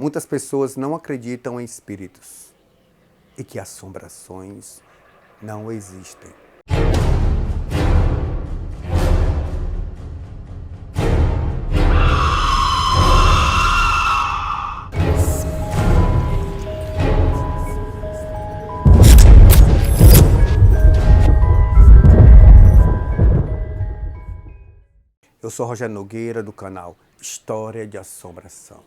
Muitas pessoas não acreditam em espíritos e que assombrações não existem. Eu sou Rogério Nogueira, do canal História de Assombração.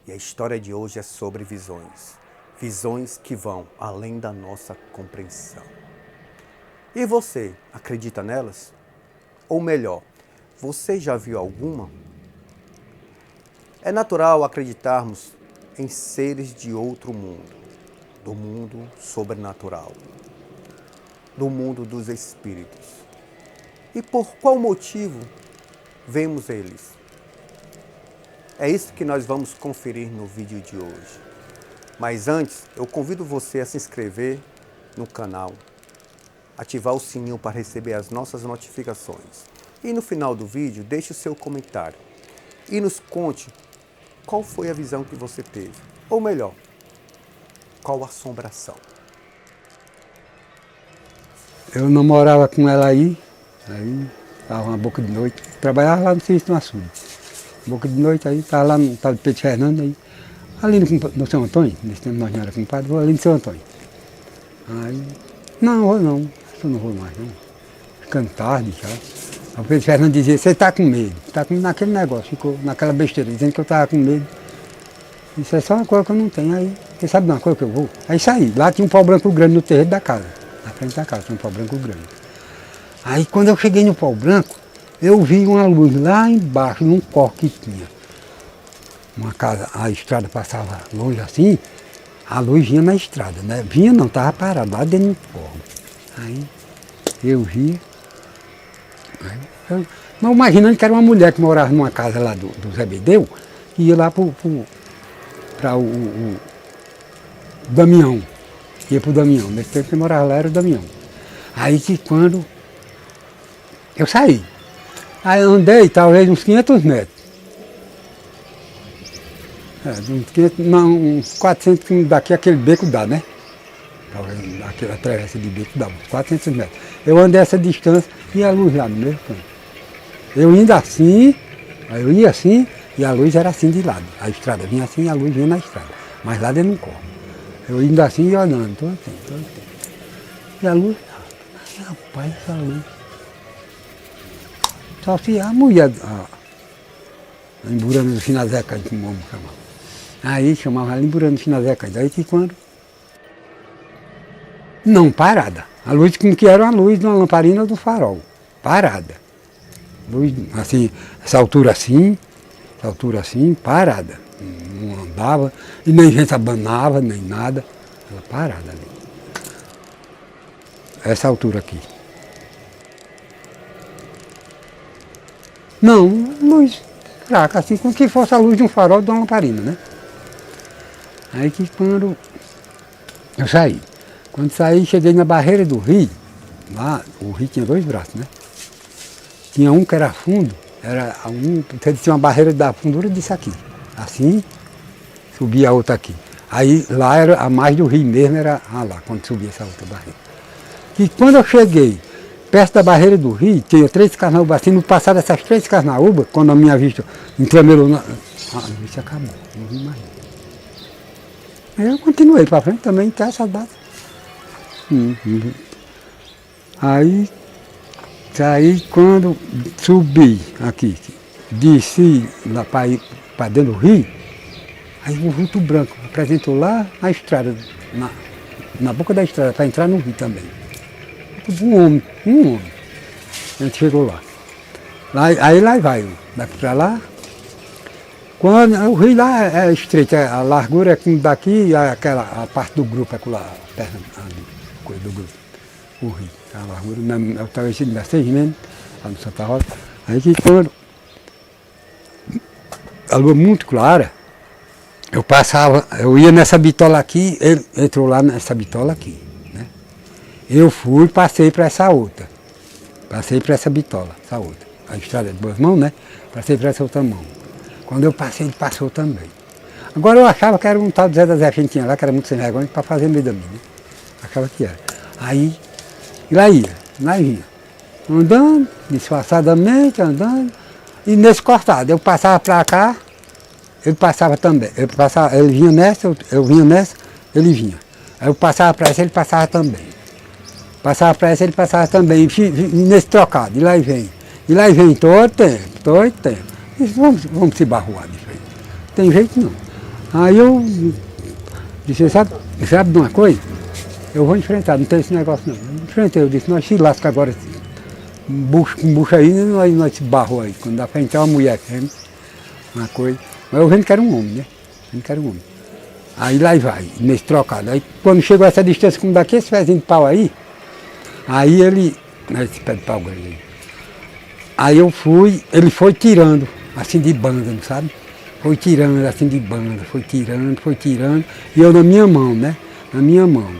E a história de hoje é sobre visões. Visões que vão além da nossa compreensão. E você, acredita nelas? Ou melhor, você já viu alguma? É natural acreditarmos em seres de outro mundo, do mundo sobrenatural, do mundo dos espíritos. E por qual motivo vemos eles? É isso que nós vamos conferir no vídeo de hoje. Mas antes, eu convido você a se inscrever no canal, ativar o sininho para receber as nossas notificações. E no final do vídeo, deixe o seu comentário e nos conte qual foi a visão que você teve. Ou melhor, qual assombração. Eu namorava com ela aí estava uma boca de noite, trabalhava lá no serviço do açude. Boca de noite, aí estava lá no tal de Pedro Fernando, aí, ali no São Antônio, nesse tempo nós não era compadre, vou ali no São Antônio. Aí, não, eu não vou mais não, ficando tarde já. Aí o Pedro Fernando dizia, você está com medo, está com naquele negócio, ficou naquela besteira, dizendo que eu estava com medo. Isso é só uma coisa que eu não tenho, aí, você sabe de uma coisa que eu vou? Aí saí, lá tinha um pau branco grande no terreiro da casa, na frente da casa tinha um pau branco grande. Aí quando eu cheguei no pau branco, eu vi uma luz lá embaixo, num corpo que tinha. Uma casa, a estrada passava longe assim, a luz vinha na estrada, né? Vinha não, estava parada lá dentro do corpo. Aí eu vi, não imaginando que era uma mulher que morava numa casa lá do Zé Bedeu, que ia lá para o Damião, ia para o Damião, nesse tempo que morava lá era o Damião. Aí que quando eu saí, aí andei talvez uns 500 metros. Uns 500, não, uns 400 daqui aquele beco dá, né? Talvez aquela travessa de beco dá, uns 400 metros. Eu andei essa distância e a luz lá no mesmo canto. Eu indo assim, aí eu ia assim e a luz era assim de lado. A estrada vinha assim e a luz vinha na estrada, mas lá dentro não corre. Eu indo assim e olhando, todo tempo. E a luz, ai, rapaz, essa luz. Só se a mulher, a Emburana do Finazeca, como vamos chamar. Aí chamava ela Emburana do Finazeca, daí que quando... Não, parada. A luz como que era uma luz de uma lamparina do farol. Parada. Luz assim, essa altura assim, parada. Não andava, e nem gente abanava, nem nada. Ela parada ali. Essa altura aqui. Não, luz fraca, assim, como que fosse a luz de um farol de uma lamparina, né? Aí que quando eu saí, cheguei na barreira do rio, lá, o rio tinha dois braços, né? Tinha um que era fundo, você tinha uma barreira da fundura disso aqui, assim, subia a outra aqui. Aí lá era, a margem do rio mesmo era lá, quando subia essa outra barreira. E quando eu cheguei perto da barreira do rio, tinha 3 carnaúbas assim, no passar dessas 3 carnaúbas, quando a minha vista entremelou, a vista acabou, não vi mais. Aí eu continuei para frente também, até essa data. Aí quando subi aqui, desci lá para dentro do rio, aí um vulto branco apresentou lá na estrada, na boca da estrada, para entrar no rio também. Um homem. A gente chegou lá. Aí lá vai, daqui para lá. Quando o rio lá é estreito, a largura é como daqui, a parte do grupo é lá, a perna ali, coisa do grupo. O rio, a largura, eu estava vestido de 6 meses, lá no Santa Rosa. Aí que quando a lua muito clara, eu ia nessa bitola aqui, ele entrou lá nessa bitola aqui. Eu fui, passei para essa outra. Passei para essa bitola, essa outra. A estrada de duas mãos, né? Passei para essa outra mão. Quando eu passei, ele passou também. Agora eu achava que era um tal de Zé da Zé que a gente tinha lá, que era muito sem vergonha, para fazer meio da mim, né? Achava que era. Aí, e lá ia, andando, disfarçadamente, andando, e nesse cortado, eu passava para cá, ele passava também. Ele vinha nessa, eu vinha nessa, ele vinha. Aí eu passava para essa, ele passava também. Passava para essa, ele passava também, e nesse trocado, e lá e vem. E lá e vem todo tempo. Disse, vamos se barruar de frente. Não tem jeito não. Aí eu disse, sabe de uma coisa? Eu vou enfrentar, não tem esse negócio não. Eu enfrentei, eu disse, nós se lasca agora, bucha aí, nós se barro aí. Quando dá para entrar uma mulher fêmea, uma coisa. Mas eu vendo que era um homem, né? Vendo que era um homem. Aí lá e vai, nesse trocado. Aí quando chegou essa distância como daqui, esse pezinho de pau aí esse pé de pau grande aí. Aí eu fui, ele foi tirando, assim de banda, não sabe? Foi tirando assim de banda, foi tirando, e eu na minha mão, né? Na minha mão.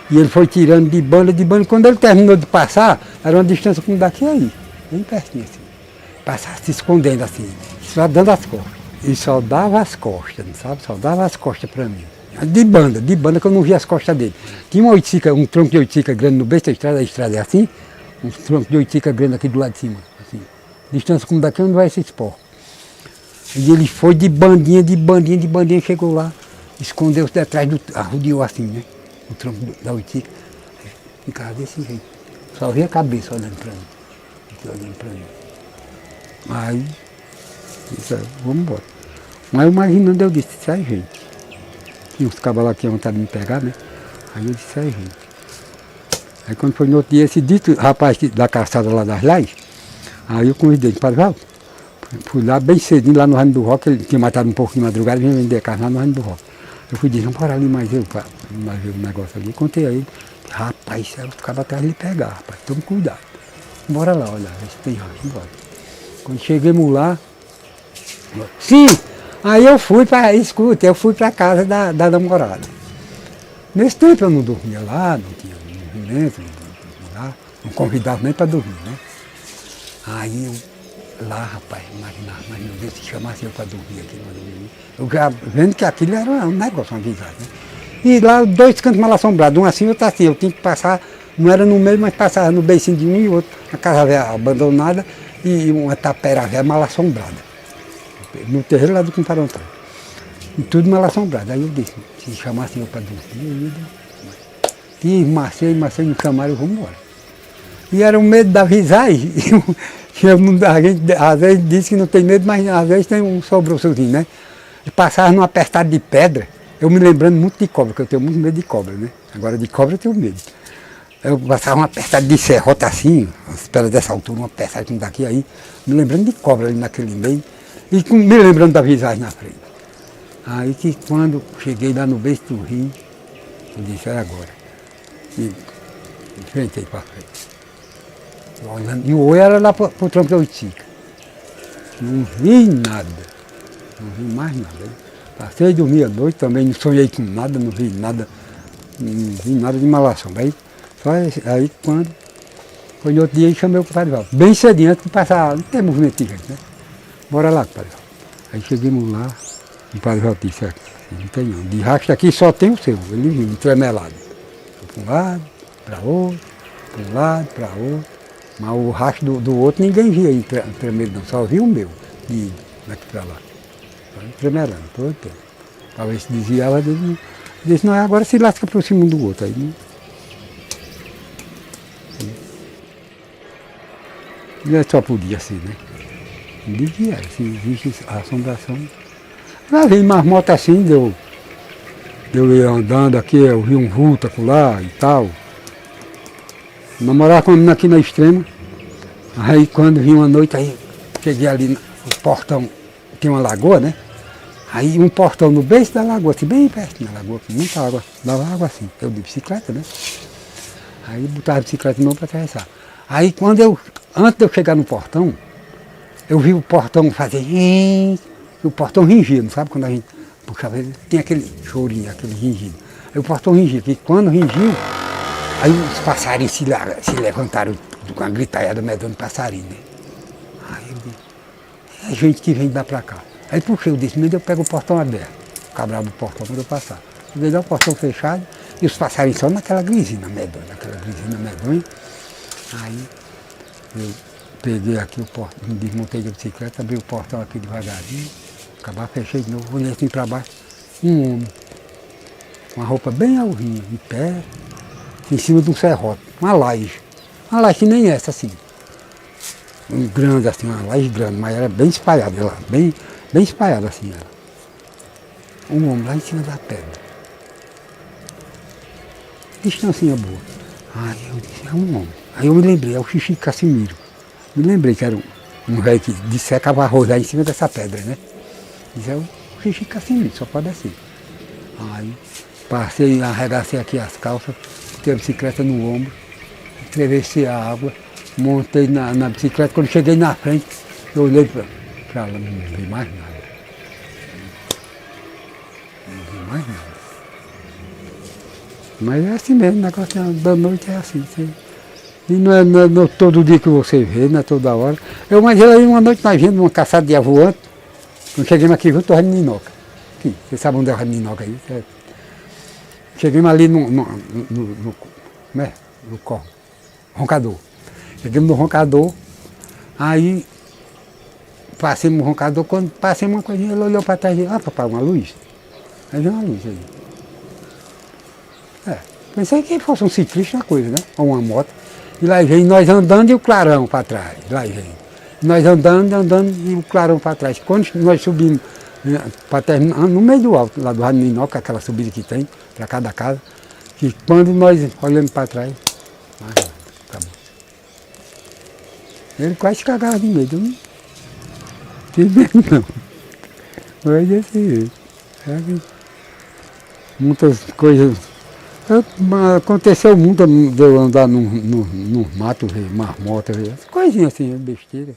E ele foi tirando de banda. Quando ele terminou de passar, era uma distância como daqui aí, bem pertinho assim. Passava se escondendo assim, só dando as costas. E só dava as costas, não sabe? Só dava as costas para mim. De banda, que eu não via as costas dele. Tinha um tronco de oitica grande no beijo da estrada é assim, um tronco de oitica grande aqui do lado de cima, assim. Distância como daqui, onde vai esse expor. E ele foi de bandinha, chegou lá, escondeu-se detrás arrodeou assim, né? O tronco da oitica. Ficava desse jeito. Só via a cabeça olhando para mim. Aí, disse, vamos embora. Mas imaginando, eu disse, sai gente. Tinha uns cabos lá que tinham vontade de me pegar, né? Aí eu disse, sai gente. Aí quando foi no outro dia, esse dito rapaz da calçada lá das Lajes, aí eu convidei ele para Valdo. Fui lá bem cedinho, lá no Reino do Rock, ele tinha matado um pouco de madrugada, vinha vender carne lá no Reino do Rock. Eu fui dizer, vamos parar ali mais ver o negócio ali. Contei a ele, rapaz, isso era os cabos atrás de lhe pegar, rapaz, tome cuidado. Bora lá, olha, ver se tem rancho, embora. Quando chegamos lá, sim! Aí eu fui para casa da namorada. Nesse tempo eu não dormia lá, não tinha movimento, não convidava nem para dormir, né? Aí eu, lá, rapaz, imaginava, mas meu Deus, se chamasse eu para dormir aqui, eu já vendo que aquilo era um negócio, uma visagem, né? E lá, 2 cantos mal assombrados, um assim, outro assim, eu tinha que passar, não era no meio, mas passava no beicinho de um e outro, a casa velha abandonada e uma tapera velha mal assombrada. No terreiro lá do Compadre Antônio. E tudo mal assombrado. Aí eu disse, se chamassem eu para dormir, eu ia dormir. E marchei, me chamaram, eu vou embora. E era o medo da visagem. A gente às vezes diz que não tem medo, mas às vezes tem um sobressaltinho, né? E passava num apertado de pedra, eu me lembrando muito de cobra, porque eu tenho muito medo de cobra, né? Agora de cobra eu tenho medo. Eu passava um apertado de serrote assim, as pedras dessa altura, um apertado como daqui aí, me lembrando de cobra ali naquele meio. E me lembrando da visagem na frente. Aí que quando cheguei lá no beijo do rio, eu disse, é agora. E enfrentei para frente. E o olho era lá para o tronco da oitica. Não vi nada. Não vi mais nada. Passei a dormir à noite também, não sonhei com nada, não vi nada. Não vi nada de malação. Aí quando foi no outro dia, eu chamei o Padre Valdo. Bem cedinho, antes de passar, não tem movimento de gente, né? Bora lá, Padre Valdo. Aí chegamos lá, o Padre Valdo disse, não tem não. De rastro aqui só tem o seu. Ele viu, entremelado. Para um lado, para outro, para um lado, para outro. Mas o rastro do outro ninguém via aí tremer não, só via o meu, de daqui para lá. Tremelando todo o tempo. Talvez se desviava dele. Disse, não, agora se lasca para cima um do outro. Aí, não. Não é só podia ser, né? Não devia, se existe a assombração. Lá vem umas motos assim, eu ia andando aqui, eu vi um vulto lá e tal. Namorava com uma menina aqui na extrema. Aí quando vi uma noite, aí cheguei ali no portão, tem uma lagoa, né? Aí um portão no beijo da lagoa, assim, bem pertinho da lagoa, muita água, dava água assim, eu de bicicleta, né? Aí botava a bicicleta de novo para atravessar. Aí antes de eu chegar no portão, eu vi o portão fazer, o portão ringia, não sabe? Quando a gente puxava ele, tem aquele chorinho, aquele ringido. Aí o portão ringia, e quando ringiu, aí os passarinhos se levantaram com a gritalhada medonha de passarinho, né? Aí eu disse, é gente que vem de lá pra cá. Aí puxei, eu disse, eu pego o portão aberto. cabrava o portão quando eu passava. Quando eu o portão fechado e os passarinhos só naquela grisina medonha. Aí eu peguei aqui o portão, me desmontei da bicicleta, abri o portão aqui devagarinho, acabar, fechei de novo, olhei assim para baixo, um homem, com uma roupa bem alvinha, de pé, em cima de um serrote, uma laje que nem essa assim, grande assim, uma laje grande, mas era bem espalhada, ela, bem espalhada assim ela. Um homem lá em cima da pedra. Distância boa. Aí eu disse, é um homem. Aí eu me lembrei, é o Xixi Cassimiro. Me lembrei que era um velho que dissecava arroz lá em cima dessa pedra, né? Disse, é o Xixi Cassimiro, só pode descer. Aí passei, arregacei aqui as calças, botei a bicicleta no ombro, atravessei a água, montei na bicicleta. Quando cheguei na frente, eu olhei para ela, não vi mais nada. Não vi mais nada. Mas é assim mesmo, o negócio da noite é assim. E não é todo dia que você vê, não é toda hora. Mas aí uma noite nós vimos uma caçada de avoante, quando chegamos aqui junto ao Raninoca. Aqui, você sabe onde é o Raninoca aí? Chegamos ali no roncador. Chegamos no roncador, aí passemos no roncador, quando passemos uma coisinha, ele olhou para trás e disse, ah papai, uma luz. Aí veio uma luz aí. Pensei que fosse um ciclista, uma coisa, né? Ou uma moto. E lá vem nós andando e o clarão para trás. Lá vem. Nós andando e o clarão para trás. Quando nós subimos para terminar, no meio do alto, lá do Raninoca, aquela subida que tem, para cada casa, que quando nós olhamos para trás, acabou. Ele quase cagava de medo, eu não tive medo não. Mas desse jeito. Muitas coisas. Aconteceu muito de eu andar no mato, ver marmota, ver coisinhas assim, besteira.